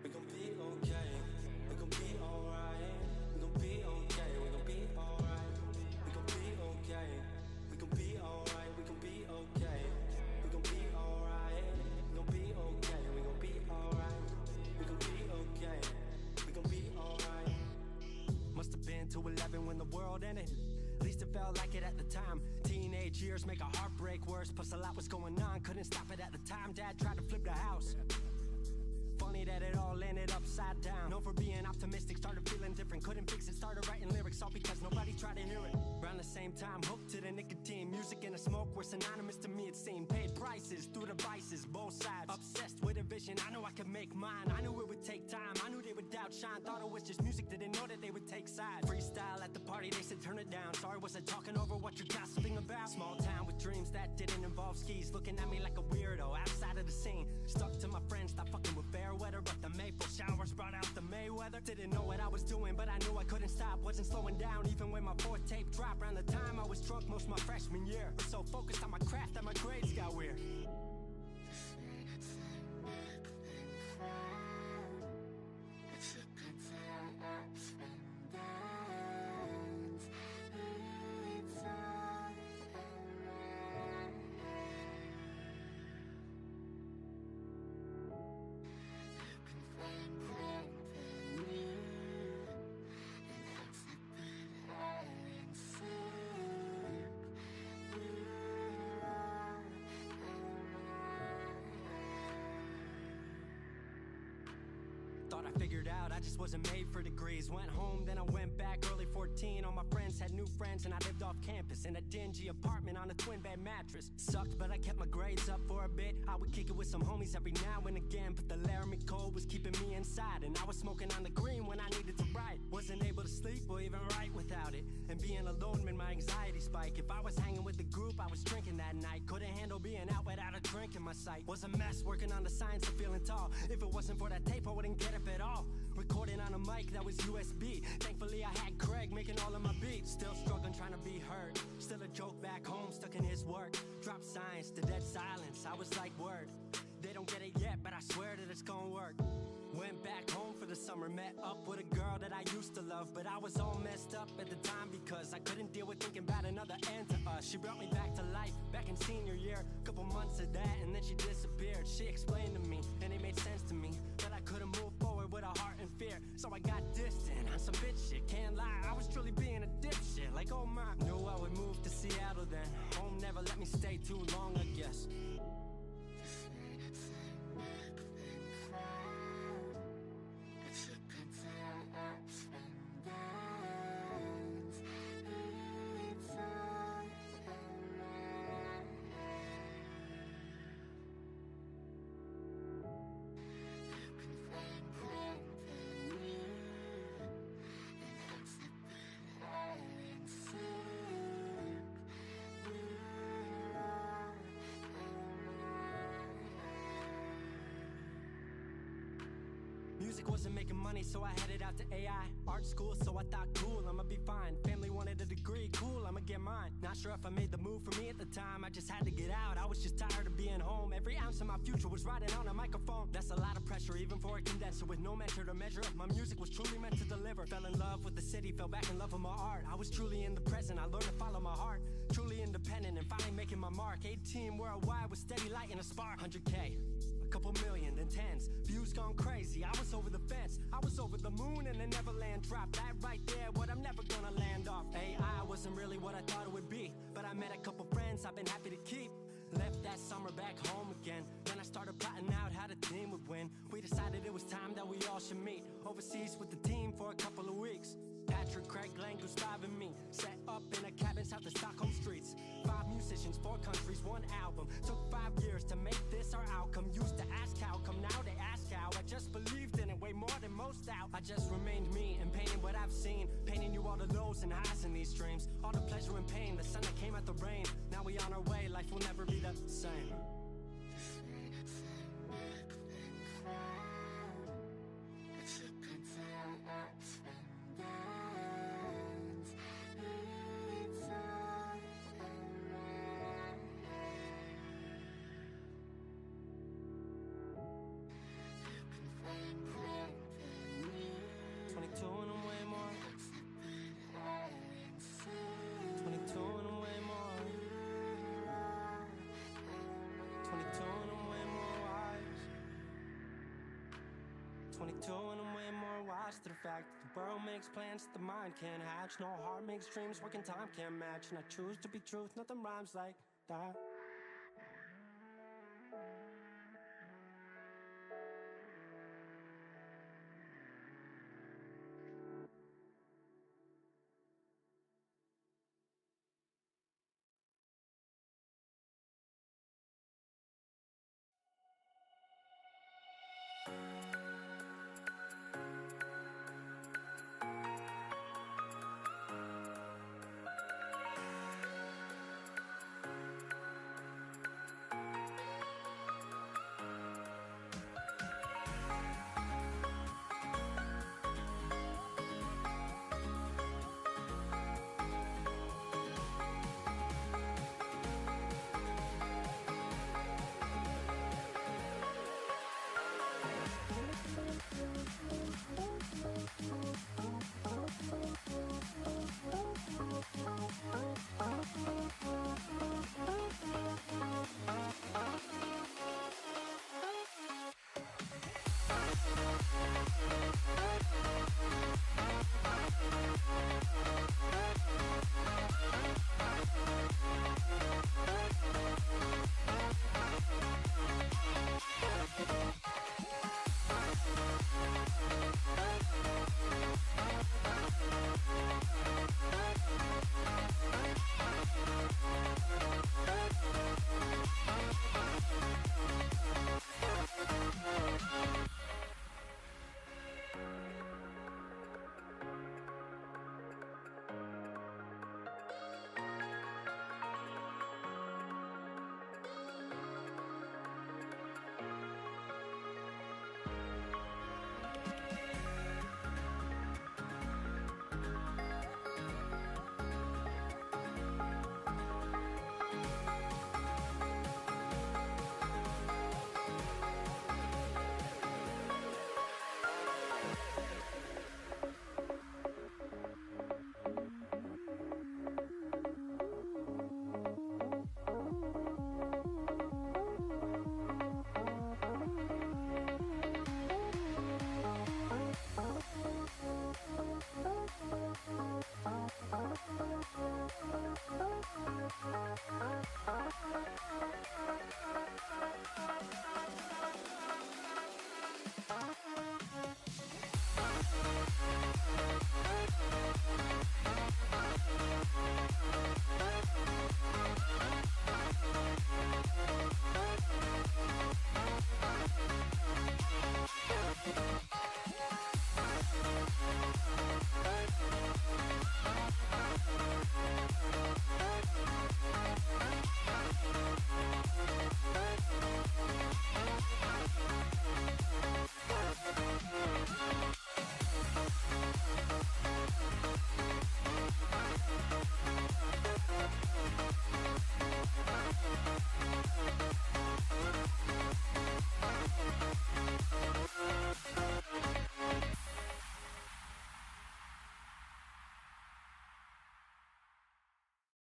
We gon' be okay, we gon' be alright. We gon' be okay, we gon' be alright. We gon' be okay, we gon' be alright. We gon' be okay, we gon' be alright. We gon' be okay, we gon' be alright. We gon' be okay, we gon' be alright. Must've been 211 when the world ended. At least it felt like it at the time. Teenage years make a heartbreak worse. Plus a lot was going on, couldn't stop it at the time. Dad tried to flip the house. Funny that it all ended upside down. Known for being optimistic, started feeling different. Couldn't fix it, started writing lyrics, all because nobody tried to hear it. Around the same time, hooked to the nicotine. Music and the smoke were synonymous to me, it seemed. Paid prices through the vices, both sides. Obsessed with a vision, I knew I could make mine. I knew it would take time, I knew they would outshine. Thought it was just music, didn't know that they would take sides. Freestyle at the party, they said turn it down. Sorry, was I talking over what you're gossiping about? Small town with dreams that didn't involve skis. Looking at me like a weirdo, outside of the scene. Stuck to my friends, stopped fucking with fair weather. But the maple showers brought out the Mayweather. Didn't know what I was doing, but I knew I couldn't stop. Wasn't slowing down, even when my fourth tape dropped. Around the time I was drunk most my freshman year. Was so focused on my craft that my grades got weird. Thought I figured out I just wasn't made for degrees. Went home, then I went back early 14. All my friends had new friends and I lived off campus in a dingy apartment on a twin bed mattress. Sucked, but I kept my grades up for a bit. I would kick it with some homies every now and again, but the Laramie cold was keeping me inside. And I was smoking on the green when I needed to write. Wasn't able to sleep or even write without it. And being alone made my anxiety spike. If I was hanging with the group, I was drinking that night. Couldn't handle being out without a drink in my sight. Was a mess working on the science of feeling tall. If it wasn't for that tape, I wouldn't get up at all. Recording on a mic that was USB. Thankfully I had Craig making all of my beats. Still struggling trying to be heard. Still a joke back home, stuck in his work. Dropped science to dead silence. I was like, word, they don't get it yet, but I swear that it's gonna work. Went back home for the summer, met up with a girl that I used to love. But I was all messed up at the time because I couldn't deal with thinking about another end to us. She brought me back to life, back in senior year. Couple months of that and then she disappeared. She explained to me, and it made sense to me, that I couldn't move forward with a heart in fear. So I got distant on some bitch shit, can't lie, I was truly being a dipshit. Like oh my, knew I would move to Seattle then. Home never let me stay too long, I guess. Music wasn't making money, so I headed out to AI art school, so I thought cool, I'ma be fine. Family wanted a degree, cool, I'ma get mine. Not sure if I made the move for me at the time, I just had to get out. I was just tired of being home. Every ounce of my future was riding on a microphone. That's a lot of pressure, even for a condenser with no mentor to measure up. My music was truly meant to deliver. Fell in love with the city, fell back in love with my art. I was truly in the present, I learned to follow my heart. Truly independent and finally making my mark. 18 worldwide with steady light and a spark. 100K, a couple million, then tens. Views gone crazy, I was over the fence. I was over the moon and the Neverland dropped. That right there, what I'm never gonna land off. AI wasn't really what I thought it would be, but I met a couple friends I've been happy to keep. Left that summer back home again. Then I started plotting out how the team would win. We decided it was time that we all should meet overseas with the team for a couple of weeks. Patrick, Craig, Glenn, Gustav and me set up in a cabin south of Stockholm streets. 5 musicians, 4 countries, 1 album. Took 5 years to make this our outcome. Used to lows and highs in these dreams. All the pleasure and pain, the sun that came out the rain. Now we on our way, life will never be the same. To the fact that the world makes plans that the mind can't hatch. No heart makes dreams, working time can't match. And I choose to be truth, nothing rhymes like that.